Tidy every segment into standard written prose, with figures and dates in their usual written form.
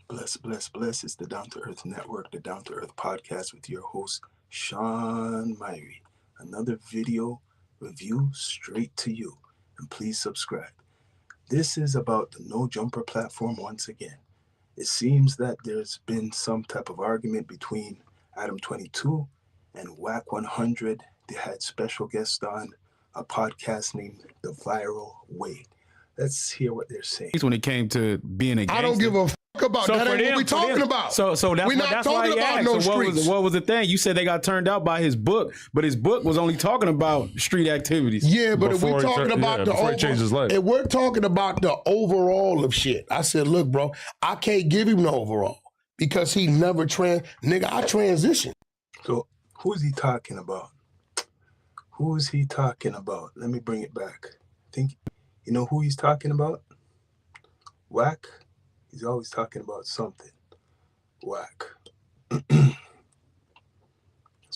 Bless, bless, bless. It's the Down to Earth Network, the Down to Earth podcast with your host, Sean Myrie. Another video review straight to you. And please subscribe. This is about the No Jumper platform once again. It seems that there's been some type of argument between Adam 22 and Whack 100. They had special guests on a podcast named The Viral Way. Let's hear what they're saying. When it came to being a gangster. I don't give a fuck about that. Ain't what we talking about. So that's we're not talking about no streets. What was the thing? You said they got turned out by his book, but his book was only talking about street activities. Yeah, but if we're talking about if we're talking about the overall of shit, I said, look, bro, I can't give him the overall because he never I transitioned. So who's he talking about? Who is he talking about? Let me bring it back. I think you know who he's talking about? Whack. He's always talking about something. Whack. Let's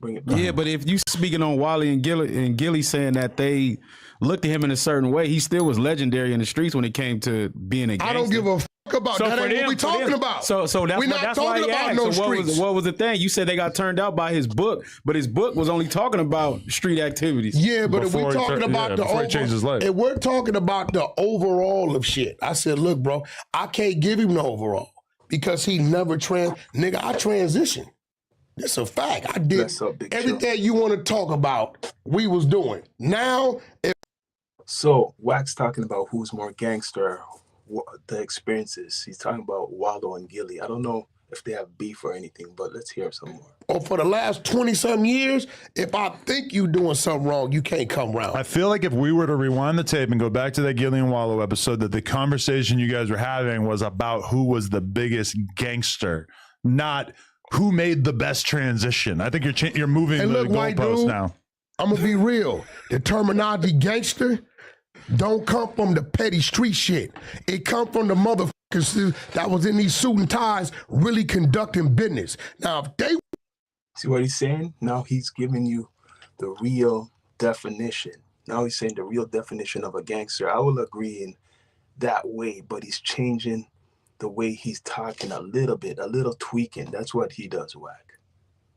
bring it back. Yeah, but if you speaking on Wally and Gilly saying that they looked at him in a certain way, he still was legendary in the streets when it came to being a gangster. I don't give a fuck about that. Ain't what we talking about. So that's we're not talking about no streets. What was the thing? You said they got turned out by his book, but his book was only talking about street activities. Yeah, but if we're talking about if we're talking about the overall of shit, I said, look, bro, I can't give him the overall because he never I transitioned. It's a fact. I did everything you want to talk about, we was doing. Now, so Wack's talking about who's more gangster, the experiences. He's talking about Waldo and Gilly. I don't know if they have beef or anything, but let's hear some more. Oh, for the last 20-something years, if I think you doing something wrong, you can't come around. I feel like if we were to rewind the tape and go back to that Gilly and Wallow episode, that the conversation you guys were having was about who was the biggest gangster, not who made the best transition. I think you're moving the goalpost now. I'm going to be real. The terminology gangster don't come from the petty street shit. It come from the motherfuckers that was in these suit and ties really conducting business. Now, if they... See what he's saying? Now he's giving you the real definition. Now he's saying the real definition of a gangster. I will agree in that way, but he's changing the way he's talking a little bit, a little tweaking. That's what he does, Whack.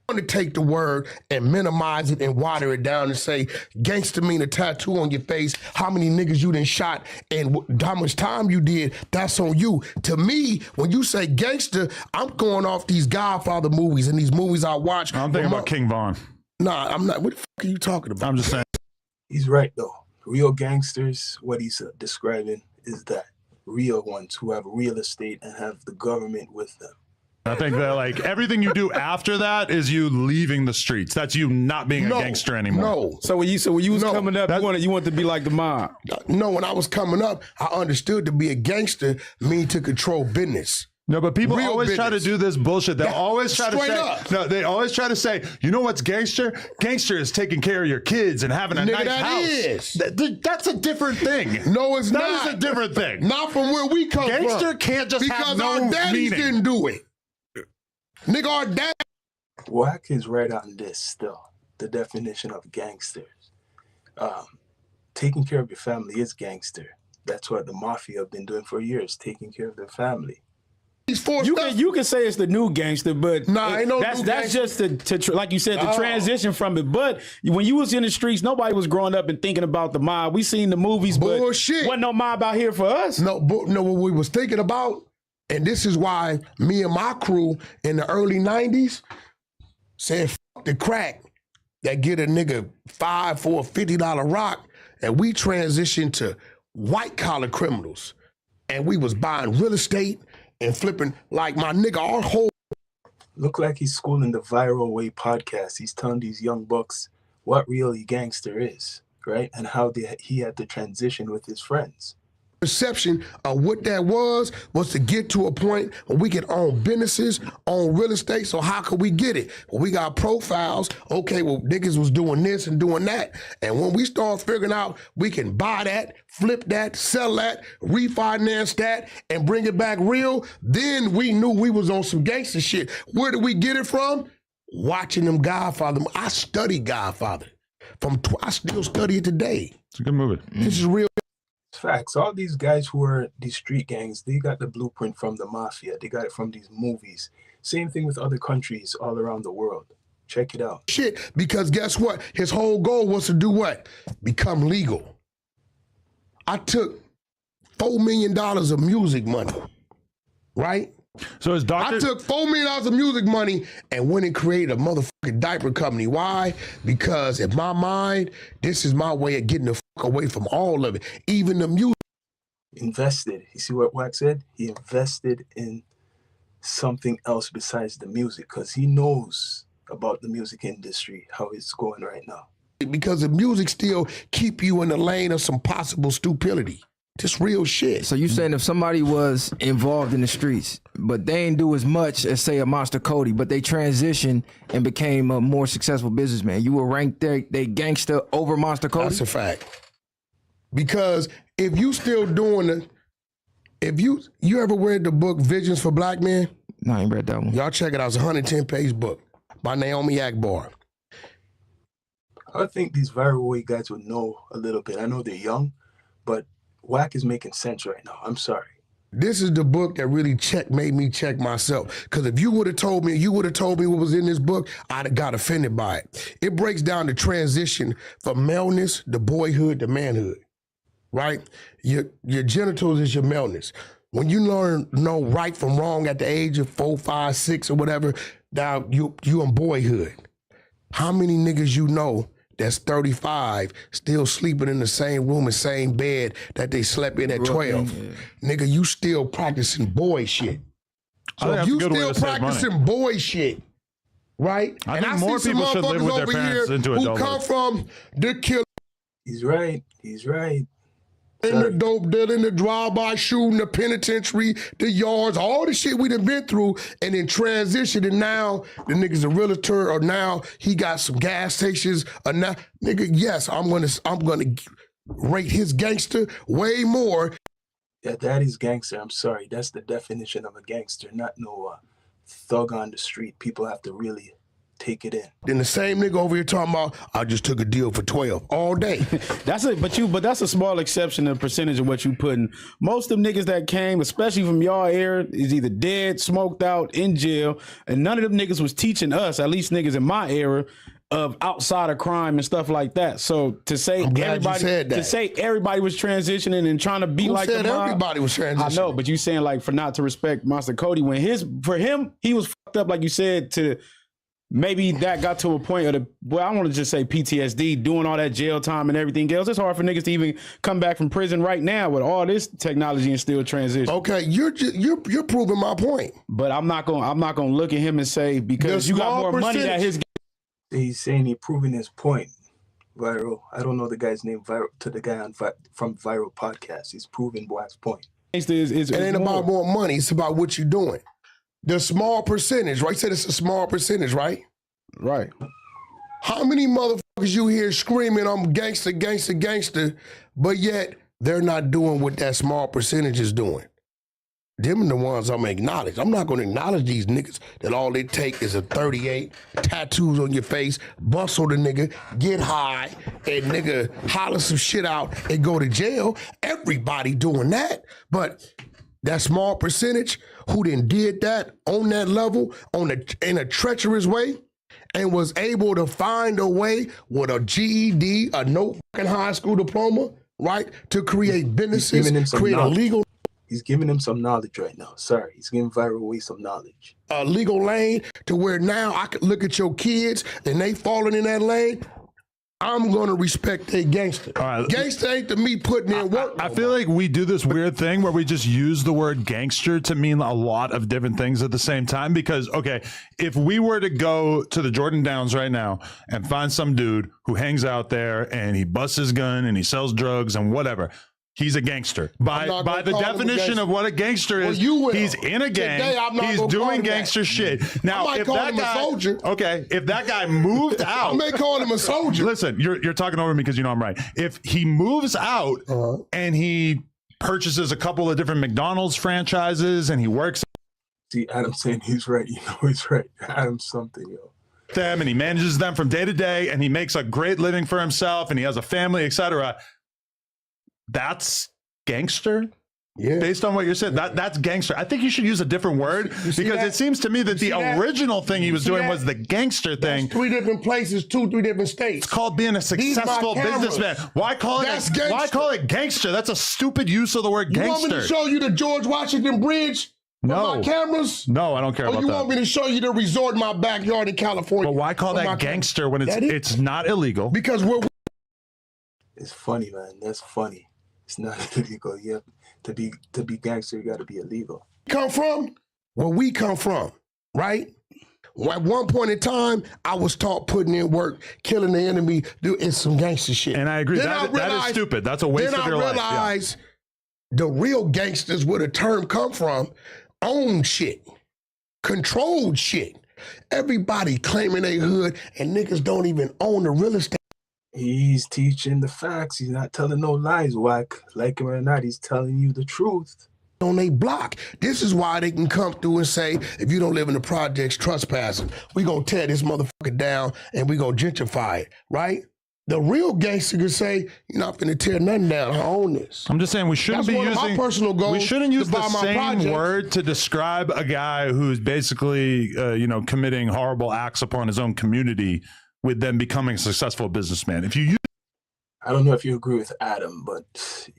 Want to take the word and minimize it and water it down and say gangster mean a tattoo on your face, how many niggas you done shot and how much time you did, that's on you. To me, when you say gangster, I'm going off these Godfather movies and these movies I watch. I'm thinking about King Von. Nah, I'm not. What the fuck are you talking about? I'm just saying. He's right though. Real gangsters, what he's describing is that real ones who have real estate and have the government with them. I think that like everything you do after that is you leaving the streets. That's you not being a gangster anymore. No. So when you was coming up, you wanted to be like the mob. No, when I was coming up, I understood to be a gangster mean to control business. No, but people always try to do this bullshit. They always try to say, they always try to say, you know what's gangster? Gangster is taking care of your kids and having a nice house. That's a different thing. No, it's not. That is a different thing. Not from where we come from. Gangster can't just have no meaning. Because our daddies didn't do it. Nigga, our dad. Whack is right on this still. The definition of gangsters. Taking care of your family is gangster. That's what the mafia have been doing for years, taking care of their family. You can say it's the new gangster, but that's just to like you said, the transition from it. But when you was in the streets, nobody was growing up and thinking about the mob. We seen the movies, but wasn't no mob out here for us. No, what we was thinking about, and this is why me and my crew in the early 90s said, fuck the crack that get a nigga $5 for a $50 rock, and we transitioned to white collar criminals. And we was buying real estate and flipping like my nigga, our whole... Look like he's schooling the Viral Way podcast. He's telling these young bucks what really gangster is, right? And how he had to transition with his friends. Perception of what that was to get to a point where we could own businesses, own real estate. So how could we get it? Well, we got profiles. Okay, well, niggas was doing this and doing that. And when we start figuring out we can buy that, flip that, sell that, refinance that, and bring it back real, then we knew we was on some gangster shit. Where did we get it from? Watching them Godfather. I studied Godfather. I still study it today. It's a good movie. This is real. Facts. All these guys who are these street gangs, they got the blueprint from the mafia. They got it from these movies. Same thing with other countries all around the world. Check it out. Shit, because guess what? His whole goal was to do what? Become legal. I took $4 million of music money, right? So his doctor... I took $4 million of music money and went and created a motherfucking diaper company. Why? Because in my mind, this is my way of getting the fuck away from all of it, even the music. Invested. You see what Wack said? He invested in something else besides the music because he knows about the music industry, how it's going right now. Because the music still keep you in the lane of some possible stupidity. Just real shit. So you saying if somebody was involved in the streets, but they ain't do as much as say a Monster Cody, but they transitioned and became a more successful businessman, you will rank they gangster over Monster Cody? That's a fact. Because if you still doing it, if you ever read the book Visions for Black Men? No, I ain't read that one. Y'all check it out. It's a 110-page book by Naomi Akbar. I think these viral way guys would know a little bit. I know they're young, but Wack is making sense right now. I'm sorry. This is the book that really made me check myself. Because if you would have told me what was in this book, I'd have got offended by it. It breaks down the transition from maleness to boyhood to manhood, right? Your genitals is your maleness. When you know right from wrong at the age of 4, 5, 6 or whatever, now you in boyhood. How many niggas you know that's 35 still sleeping in the same room and same bed that they slept in at 12? Nigga, you still practicing boy shit. So if you still practicing boy shit, right? I think more people should live with their parents into adulthood. Who come from the kill. He's right. He's right. In the dope dealing, the drive-by shooting, the penitentiary, the yards, all the shit we done been through, and then transition, and now the nigga's a realtor, or now he got some gas stations, or now, nigga, yes, I'm gonna rate his gangster way more. Yeah, that is gangster. I'm sorry. That's the definition of a gangster, not no thug on the street. People have to really take it in. Then the same nigga over here talking about, I just took a deal for 12 all day. But that's a small exception of percentage of what you putting. Most of them niggas that came, especially from y'all era, is either dead, smoked out, in jail, and none of them niggas was teaching us, at least niggas in my era, of outside of crime and stuff like that. So to say everybody was transitioning and trying to be like the mob, everybody was transitioning? I know, but you saying like for not to respect Monster Cody when for him he was fucked up, like you said, to maybe that got to a point of I want to just say PTSD, doing all that jail time and everything else. It's hard for niggas to even come back from prison right now with all this technology and still transition. Okay, you're proving my point. But I'm not gonna look at him and say because you got more money that his. He's saying he's proving his point. Viral. I don't know the guy's name. Viral to the guy from Viral Podcast. He's proving Wack's point. It ain't about more money. It's about what you're doing. The small percentage, right? Said it's a small percentage, right? Right. How many motherfuckers you hear screaming, I'm gangster, gangster, gangster, but yet they're not doing what that small percentage is doing? Them are the ones I'm gonna acknowledge. I'm not gonna acknowledge these niggas that all they take is a 38, tattoos on your face, bustle the nigga, get high, and nigga holler some shit out and go to jail. Everybody doing that, but that small percentage who then did that on that level, in a treacherous way, and was able to find a way with a GED, a no fucking high school diploma, right, to create businesses, create a legal. He's giving him some knowledge right now. Sorry, he's giving Viral away some knowledge. A legal lane to where now I could look at your kids and they falling in that lane. I'm going to respect a gangster. All right. Gangster ain't to me putting in work. I feel like we do this weird thing where we just use the word gangster to mean a lot of different things at the same time. Because, okay, if we were to go to the Jordan Downs right now and find some dude who hangs out there and he busts his gun and he sells drugs and whatever, he's a gangster. By the definition of what a gangster is, he's in a gang. He's doing gangster shit. Now, if that guy, okay, if that guy moved out, I may call him a soldier. Listen, you're talking over me because you know I'm right. If he moves out and he purchases a couple of different McDonald's franchises and he works. See, Adam's saying he's right. You know he's right. Adam's something, yo. Them and he manages them from day to day and he makes a great living for himself and he has a family, etc. That's gangster? Yeah. Based on what you're saying, that's gangster. I think you should use a different word because it seems to me that the original thing he was doing was the gangster thing. 3 different places, 3 different states. It's called being a successful businessman. Why call it gangster? That's a stupid use of the word gangster. You want me to show you the George Washington Bridge? No. My cameras? No, I don't care about that. Or you want me to show you the resort in my backyard in California? But why call that gangster when it's not illegal? Because it's funny, man. That's funny. It's not illegal. Yeah. To be gangster, you got to be illegal. Come from where we come from, right? At one point in time, I was taught putting in work, killing the enemy, doing some gangster shit. And I agree. That is stupid. That's a waste of your life. Then I realized the real gangsters, where the term come from, own shit, controlled shit. Everybody claiming they hood, and niggas don't even own the real estate. He's teaching the facts. He's not telling no lies, Wack. Like him or not, he's telling you the truth. On they block. This is why they can come through and say, if you don't live in the projects, trespassing. We gonna tear this motherfucker down and we gonna gentrify it, right? The real gangster can say, you're not gonna tear nothing down. I own this. I'm just saying we shouldn't That's one of my personal goals. We shouldn't use the same projects. word to describe a guy who's basically, committing horrible acts upon his own community with them becoming a successful businessman. If you use, I don't know if you agree with Adam, but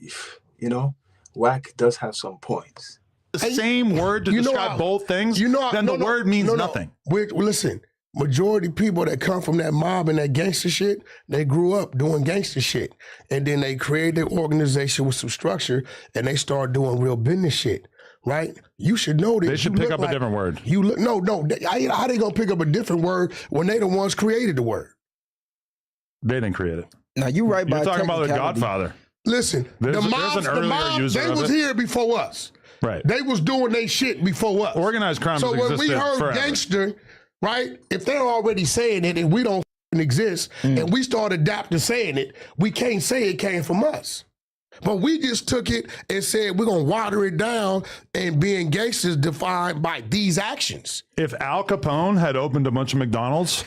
Wack does have some points. the same word to describe both things, then the word means nothing. Listen, majority people that come from that mob and that gangster shit, they grew up doing gangster shit. And then they created their organization with some structure and they start doing real business shit. Right? You should know this. They should pick up a different word. No. How they gonna pick up a different word when they the ones created the word? They didn't create it. Now you're right. You're talking about the Godfather. Listen, the mob, they was here before us. Right. They was doing their shit before us. Organized crime. So when we heard forever. gangster, right? If they're already saying it and we don't exist, and we start adapting saying it, we can't say it came from us. But we just took it and said we're going to water it down, and being gangsters defined by these actions. If Al Capone had opened a bunch of McDonald's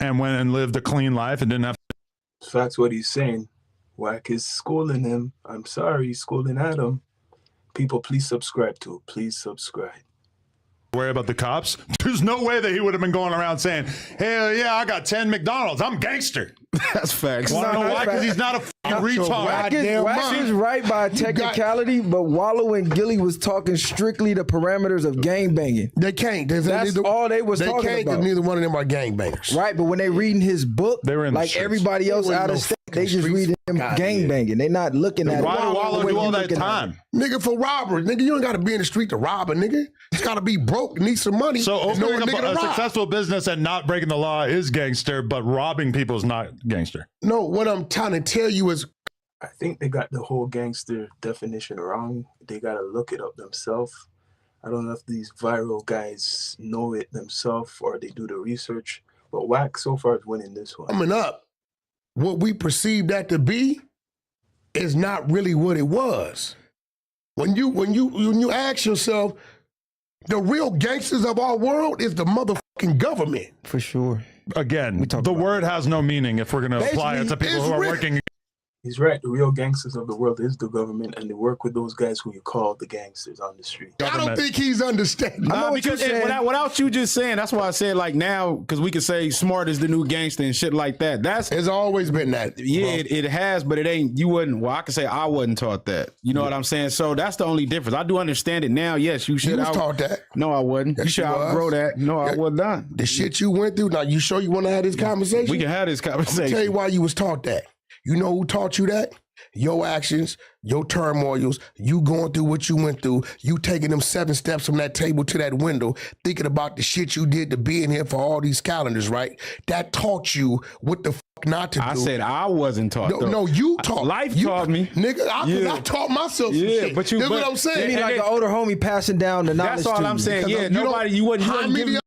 and went and lived a clean life and didn't have to... Facts what he's saying. Wack is schooling him. I'm sorry, he's schooling Adam. People, please subscribe to it. Please subscribe. Worry about the cops. There's no way that he would have been going around saying, hell yeah, I got 10 McDonald's. I'm gangster. That's facts. Well, I don't know why, because he's not a retard. Wax is right by technicality, but Wallow and Gilly was talking strictly the parameters of gangbanging. They can't. That's all they was talking about. They can't, neither one of them are gangbangers. Right, but when they reading his book, they were in like everybody else out of state, they just reading him gangbanging. They not looking at why did Wallow do all that time? Nigga, for robbery. Nigga, you don't got to be in the street to rob a nigga. It's got to be broke, need some money. So opening up a successful business and not breaking the law is gangster, but robbing people is not gangster. No, what I'm trying to tell you is, I think they got the whole gangster definition wrong. They got to look it up themselves. I don't know if these viral guys know it themselves or they do the research, but Wack so far is winning this one. Coming up, what we perceive that to be is not really what it was. When you ask yourself, the real gangsters of our world is the motherfucking government. For sure. Again, the word has no meaning if we're going to apply it to people who are working. He's right. The real gangsters of the world is the government, and they work with those guys who you call the gangsters on the street. I don't think he's understanding. Because without you just saying, that's why I said like now, because we can say smart is the new gangster and shit like that. It's always been that. Yeah, it has, but it ain't. You wouldn't. Well, I can say I wasn't taught that. You know what I'm saying? So that's the only difference. I do understand it now. Yes, you should. You was taught that. No, I wasn't. You should outgrow that. No, I was not. The shit you went through. Now, you sure you want to have this conversation? We can have this conversation. I'll tell you why you was taught that. You know who taught you that? Your actions, your turmoils, you going through what you went through, you taking them 7 steps from that table to that window, thinking about the shit you did to be in here for all these calendars, right? That taught you what the fuck not to do. I said I wasn't taught. No, you taught. Life taught me. Nigga, I taught myself some shit. But that's what I'm saying. You mean like an older homie passing down the knowledge. That's all I'm saying. Yeah, nobody, you wouldn't give me.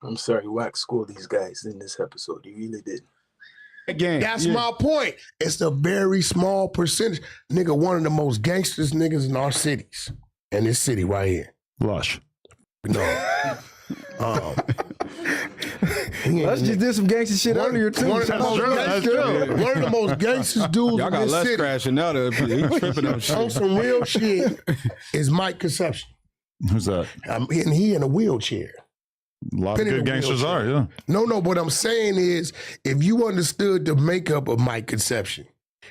I'm sorry, Wack schooled these guys in this episode. You really did. Again, that's my point. It's a very small percentage. Nigga, one of the most gangsters niggas in our cities. And this city right here. Lush. No. Let's just did some gangster shit earlier too. One of the most gangsters dudes Y'all in got this less city crashing out of he tripping on shit. on some real shit is Mike Conception. Who's that? And he in a wheelchair. A lot of good gangsters are, yeah. No, what I'm saying is, if you understood the makeup of Mike Conception,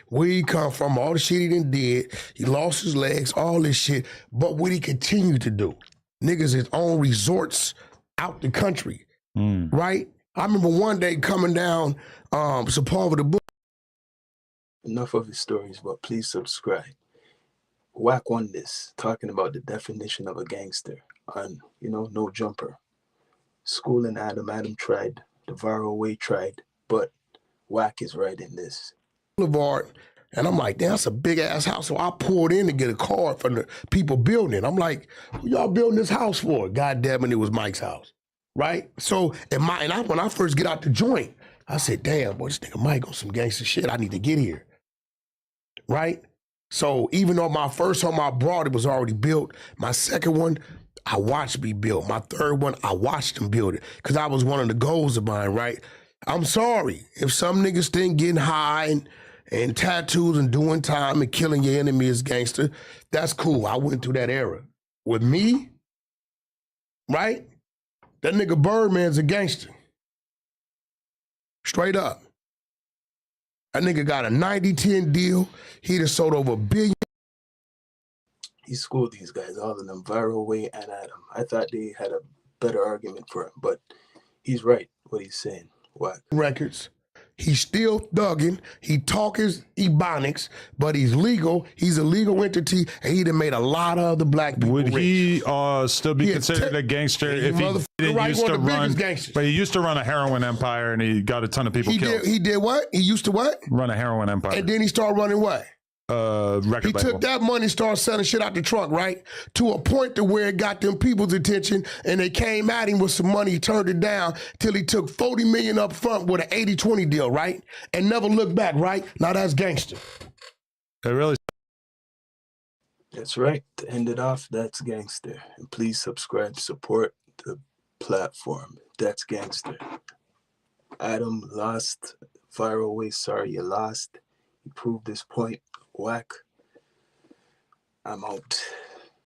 where he come from, all the shit he done did, he lost his legs, all this shit, but what he continued to do. Niggas his own resorts out the country, right? I remember one day coming down some part of the book. Enough of his stories, but please subscribe. Whack on this, talking about the definition of a gangster on, No Jumper. School and Adam tried, the viral way tried, but Whack is right in this. Boulevard, and I'm like, damn, that's a big ass house. So I pulled in to get a card from the people building it. I'm like, who y'all building this house for? God damn it, it was Mike's house, right? So when I first get out the joint, I said, damn, boy, this nigga Mike on some gangster shit. I need to get here, right? So even though my first home I brought it was already built, my second one I watched be built. My third one I watched them build it because I was one of the goals of mine, right? I'm sorry if some niggas think getting high and tattoos and doing time and killing your enemy is gangster. That's cool. I went through that era. With me, right? That nigga Birdman's a gangster. Straight up. That nigga got a 90-10 deal. He done sold over $1 billion. He schooled these guys, all of them, Viral Way and Adam. I thought they had a better argument for him, but he's right what he's saying. Whack. Records. He's still thugging. He talk his ebonics, but he's legal. He's a legal entity, and he done made a lot of other black people Would rich. he still be considered a gangster if he didn't used to run? But he used to run a heroin empire, and he got a ton of people killed. He did what? He used to what? Run a heroin empire. And then he started running what? Record he label. took that money and started selling shit out the trunk, right? To a point to where it got them people's attention and they came at him with some money. He turned it down till he took $40 million up front with an 80-20 deal, right? And never looked back, right? Now that's gangster. It really. That's right. To end it off, that's gangster. And please subscribe, support the platform. That's gangster. Adam lost. Viral Way, sorry you lost. He proved this point. Whack. I'm out.